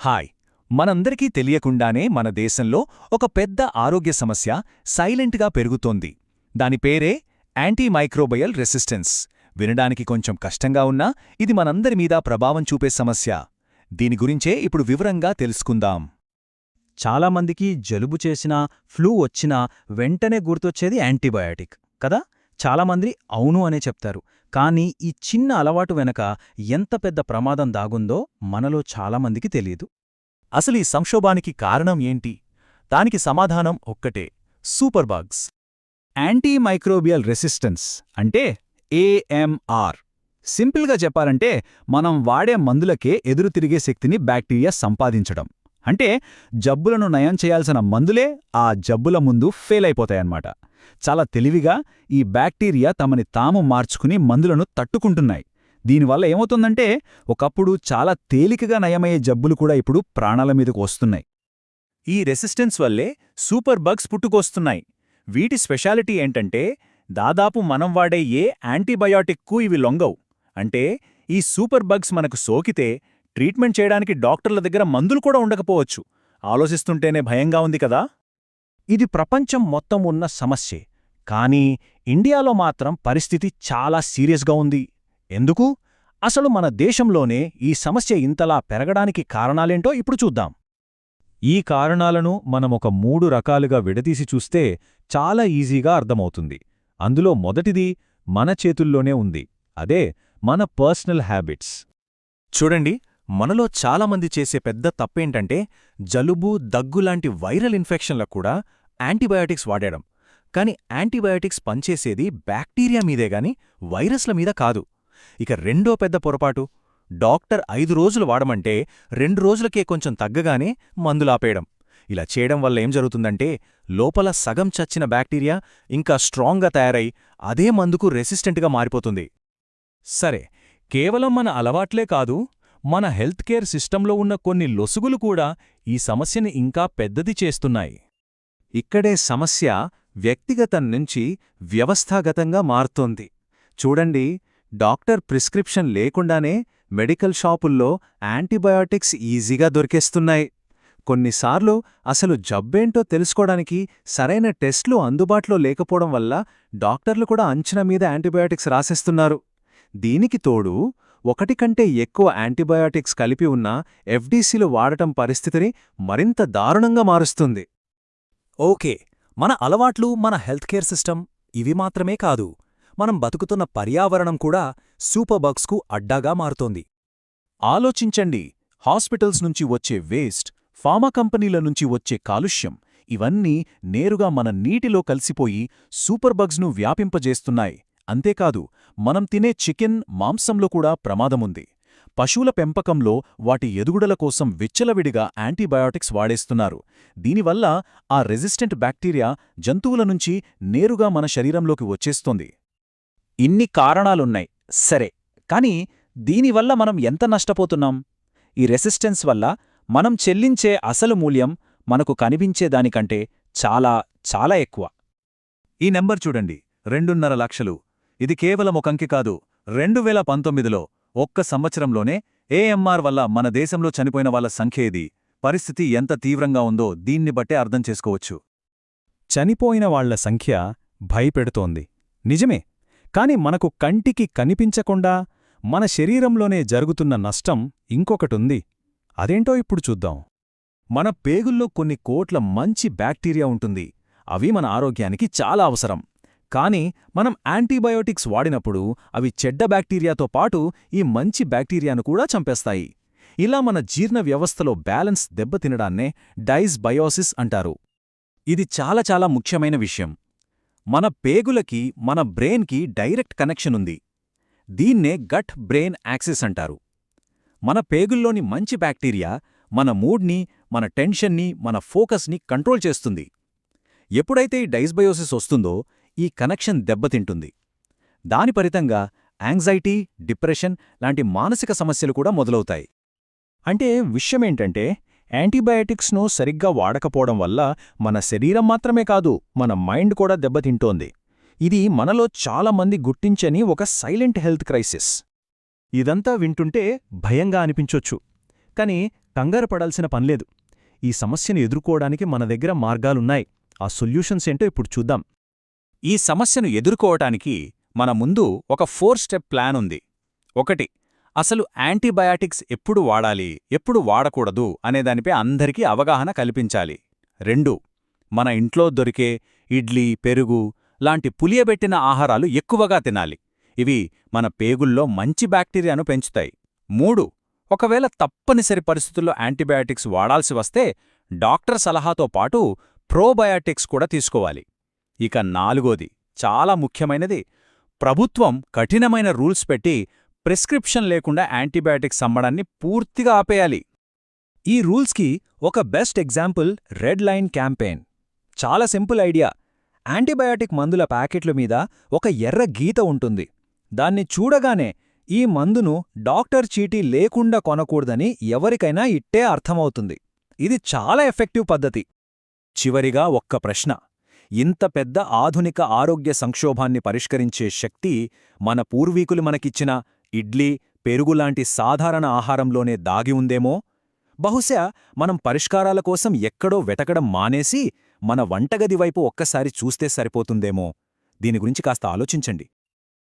Hi మనందరికీ తెలియకుండానే మన దేశంలో ఒక పెద్ద ఆరోగ్య సమస్య సైలెంట్గా పెరుగుతోంది. దాని పేరే యాంటీమైక్రోబయల్ రెసిస్టెన్స్. వినడానికి కొంచెం కష్టంగా ఉన్నా ఇది మనందరి మీద ప్రభావం చూపే సమస్య. దీని గురించే ఇప్పుడు వివరంగా తెలుసుకుందాం. చాలామందికి జలుబు చేసినా ఫ్లూ వచ్చినా వెంటనే గుర్తొచ్చేది యాంటీబయాటిక్ కదా. చాలామంది అవును అనే చెప్తారు. కానీ ఈ చిన్న అలవాటు వెనక ఎంత పెద్ద ప్రమాదం దాగుందో మనలో చాలామందికి తెలియదు. అసలు ఈ సంక్షోభానికి కారణం ఏంటి? దానికి సమాధానం ఒక్కటే: సూపర్ బగ్స్. యాంటీమైక్రోబియల్ రెసిస్టెన్స్ అంటే ఏఎంఆర్. సింపుల్గా చెప్పాలంటే మనం వాడే మందులకే ఎదురు తిరిగే శక్తిని బ్యాక్టీరియా సంపాదించడం. అంటే జబ్బులను నయం చేయాల్సిన మందులే ఆ జబ్బుల ముందు ఫెయిల్ అయిపోతాయన్నమాట. చాలా తెలివిగా ఈ బ్యాక్టీరియా తమని తాము మార్చుకుని మందులను తట్టుకుంటున్నాయి. దీనివల్ల ఏమవుతుందంటే ఒకప్పుడు చాలా తేలికగా నయమయ్యే జబ్బులు కూడా ఇప్పుడు ప్రాణాల మీదకు వస్తున్నాయి. ఈ రెసిస్టెన్స్ వల్లే సూపర్ బగ్స్ పుట్టుకొస్తున్నాయి. వీటి స్పెషాలిటీ ఏంటంటే దాదాపు మనం వాడే ఏ యాంటీబయాటిక్కు ఇవి లొంగవు. అంటే ఈ సూపర్ బగ్స్ మనకు సోకితే ట్రీట్మెంట్ చేయడానికి డాక్టర్ల దగ్గర మందులు కూడా ఉండకపోవచ్చు. ఆలోచిస్తుంటేనే భయంగా ఉంది కదా. ఇది ప్రపంచం మొత్తం ఉన్న సమస్యే. కానీ ఇండియాలో మాత్రం పరిస్థితి చాలా సీరియస్గా ఉంది. ఎందుకు? అసలు మన దేశంలోనే ఈ సమస్య ఇంతలా పెరగడానికి కారణాలేంటో ఇప్పుడు చూద్దాం. ఈ కారణాలను మనమొక 3 రకాలుగా విడదీసి చూస్తే చాలా ఈజీగా అర్థమవుతుంది. అందులో మొదటిది మన చేతుల్లోనే ఉంది. అదే మన పర్సనల్ హ్యాబిట్స్. చూడండి, మనలో చాలామంది చేసే పెద్ద తప్పేంటంటే జలుబు, దగ్గులాంటి వైరల్ ఇన్ఫెక్షన్లకు కూడా యాంటీబయాటిక్స్ వాడేయడం. కాని యాంటీబయాటిక్స్ పనిచేసేది బ్యాక్టీరియా మీదేగాని వైరస్ల మీద కాదు. ఇక రెండో పెద్ద పొరపాటు, డాక్టర్ 5 రోజులు వాడమంటే 2 రోజులకే కొంచెం తగ్గగానే మందులాపేయడం. ఇలా చేయడం వల్ల ఏం జరుగుతుందంటే లోపల సగం చచ్చిన బ్యాక్టీరియా ఇంకా స్ట్రాంగ్గా తయారై అదే మందుకు రెసిస్టెంట్గా మారిపోతుంది. సరే, కేవలం మన అలవాట్లే కాదు, మన హెల్త్ కేర్ సిస్టంలో ఉన్న కొన్ని లొసుగులు కూడా ఈ సమస్యని ఇంకా పెద్దది చేస్తున్నాయి. ఇక్కడే సమస్య వ్యక్తిగతం నుంచి వ్యవస్థాగతంగా మారుతోంది. చూడండి, డాక్టర్ ప్రిస్క్రిప్షన్ లేకుండానే మెడికల్ షాపుల్లో యాంటీబయాటిక్స్ ఈజీగా దొరికేస్తున్నాయి. కొన్నిసార్లు అసలు జబ్బేంటో తెలుసుకోవడానికి సరైన టెస్ట్లు అందుబాటులో లేకపోవడం వల్ల డాక్టర్లు కూడా అంచనా మీద యాంటీబయాటిక్స్ రాసేస్తున్నారు. దీనికి తోడు 1 కంటే ఎక్కువ యాంటీబయాటిక్స్ కలిపి ఉన్న ఎఫ్డీసీలు వాడటం పరిస్థితిని మరింత దారుణంగా మారుస్తుంది. ఓకే, మన అలవాట్లు, మన హెల్త్ కేర్ సిస్టమ్ ఇవి మాత్రమే కాదు, మనం బతుకుతున్న పర్యావరణం కూడా సూపర్ బగ్స్కు అడ్డాగా మారుతోంది. ఆలోచించండి, హాస్పిటల్స్ నుంచి వచ్చే వేస్ట్, ఫార్మా కంపెనీల నుంచి వచ్చే కాలుష్యం ఇవన్నీ నేరుగా మన నీటిలో కలిసిపోయి సూపర్ బగ్స్ను వ్యాపింపజేస్తున్నాయి. అంతేకాదు, మనం తినే చికెన్, మాంసంలో కూడా ప్రమాదముంది. పశువుల పెంపకంలో వాటి ఎదుగుదల కోసం విచ్చలవిడిగా యాంటీబయాటిక్స్ వాడేస్తున్నారు. దీనివల్ల ఆ రెసిస్టెంట్ బ్యాక్టీరియా జంతువుల నుంచి నేరుగా మన శరీరంలోకి వచ్చేస్తోంది. ఇన్ని కారణాలున్నాయి, సరే. కానీ దీనివల్ల మనం ఎంత నష్టపోతున్నాం? ఈ రెసిస్టెన్స్ వల్ల మనం చెల్లించే అసలు మూల్యం మనకు కనిపించేదానికంటే చాలా చాలా ఎక్కువ. ఈ నెంబర్ చూడండి, 2.5 లక్షలు. ఇది కేవలం ఒక అంకె కాదు. 2019లో ఒక్క సంవత్సరంలోనే ఏఎంఆర్ వల్ల మన దేశంలో చనిపోయిన వాళ్ళ సంఖ్య ఇది. పరిస్థితి ఎంత తీవ్రంగా ఉందో దీన్ని బట్టే అర్థం చేసుకోవచ్చు. చనిపోయిన వాళ్ల సంఖ్య భయపెడుతోంది, నిజమే. కాని మనకు కంటికి కనిపించకుండా మన శరీరంలోనే జరుగుతున్న నష్టం ఇంకొకటుంది. అదేంటో ఇప్పుడు చూద్దాం. మన పేగుల్లో కొన్ని కోట్ల మంచి బ్యాక్టీరియా ఉంటుంది. అవి మన ఆరోగ్యానికి చాలా అవసరం. కానీ మనం యాంటీబయోటిక్స్ వాడినప్పుడు అవి చెడ్డ బ్యాక్టీరియాతో పాటు ఈ మంచి బ్యాక్టీరియాను కూడా చంపేస్తాయి. ఇలా మన జీర్ణ వ్యవస్థలో బ్యాలెన్స్ దెబ్బతినడాన్నే డైస్బయోసిస్ అంటారు. ఇది చాలా చాలా ముఖ్యమైన విషయం. మన పేగులకి, మన బ్రెయిన్కి డైరెక్ట్ కనెక్షన్ ఉంది. దీన్నే గట్ బ్రెయిన్ యాక్సిస్ అంటారు. మన పేగుల్లోని మంచి బ్యాక్టీరియా మన మూడ్ని, మన టెన్షన్ని, మన ఫోకస్ని కంట్రోల్ చేస్తుంది. ఎప్పుడైతే ఈ డైస్బయోసిస్ వస్తుందో ఈ కనెక్షన్ దెబ్బతింటుంది. దాని ఫలితంగా యాంగ్జైటీ, డిప్రెషన్ లాంటి మానసిక సమస్యలు కూడా మొదలవుతాయి. అంటే విషయమేంటంటే యాంటీబయాటిక్స్ను సరిగ్గా వాడకపోవడం వల్ల మన శరీరం మాత్రమే కాదు, మన మైండ్ కూడా దెబ్బతింటోంది. ఇది మనలో చాలామంది గుర్తించని ఒక సైలెంట్ హెల్త్ క్రైసిస్. ఇదంతా వింటుంటే భయంగా అనిపించొచ్చు. కాని కంగారు పడాల్సిన పనిలేదు. ఈ సమస్యను ఎదుర్కోవడానికి మన దగ్గర మార్గాలున్నాయి. ఆ సొల్యూషన్స్ ఏంటో ఇప్పుడు చూద్దాం. ఈ సమస్యను ఎదుర్కోవటానికి మన ముందు ఒక 4 స్టెప్ ప్లాన్ ఉంది. 1. అసలు యాంటీబయాటిక్స్ ఎప్పుడు వాడాలి, ఎప్పుడు వాడకూడదు అనేదానిపై అందరికీ అవగాహన కల్పించాలి. 2. మన ఇంట్లో దొరికే ఇడ్లీ, పెరుగు లాంటి పులియబెట్టిన ఆహారాలు ఎక్కువగా తినాలి. ఇవి మన పేగుల్లో మంచి బ్యాక్టీరియాను పెంచుతాయి. 3. ఒకవేళ తప్పనిసరి పరిస్థితుల్లో యాంటీబయాటిక్స్ వాడాల్సి వస్తే డాక్టర్ సలహాతో పాటు ప్రోబయాటిక్స్ కూడా తీసుకోవాలి. ఇక 4. చాలా ముఖ్యమైనది, ప్రభుత్వం కఠినమైన రూల్స్ పెట్టి ప్రిస్క్రిప్షన్ లేకుండా యాంటీబయాటిక్స్ అమ్మడాన్ని పూర్తిగా ఆపేయాలి. ఈ రూల్స్కి ఒక best example red line campaign. చాలా సింపుల్ ఐడియా. యాంటీబయాటిక్ మందుల ప్యాకెట్ల మీద ఒక ఎర్ర గీత ఉంటుంది. దాన్ని చూడగానే ఈ మందును డాక్టర్ చీటీ లేకుండా కొనకూడదని ఎవరికైనా ఇట్టే అర్థమవుతుంది. ఇది చాలా ఎఫెక్టివ్ పద్ధతి. చివరిగా ఒక్క ప్రశ్న. ఇంత పెద్ద ఆధునిక ఆరోగ్య సంక్షోభాన్ని పరిష్కరించే శక్తి మన పూర్వీకులు మనకిచ్చిన ఇడ్లీ, పెరుగులాంటి సాధారణ ఆహారంలోనే దాగి ఉందేమో? బహుశా మనం పరిష్కారాల కోసం ఎక్కడో వెతకడం మానేసి మన వంటగది వైపు ఒక్కసారి చూస్తే సరిపోతుందేమో. దీని గురించి కాస్త ఆలోచించండి.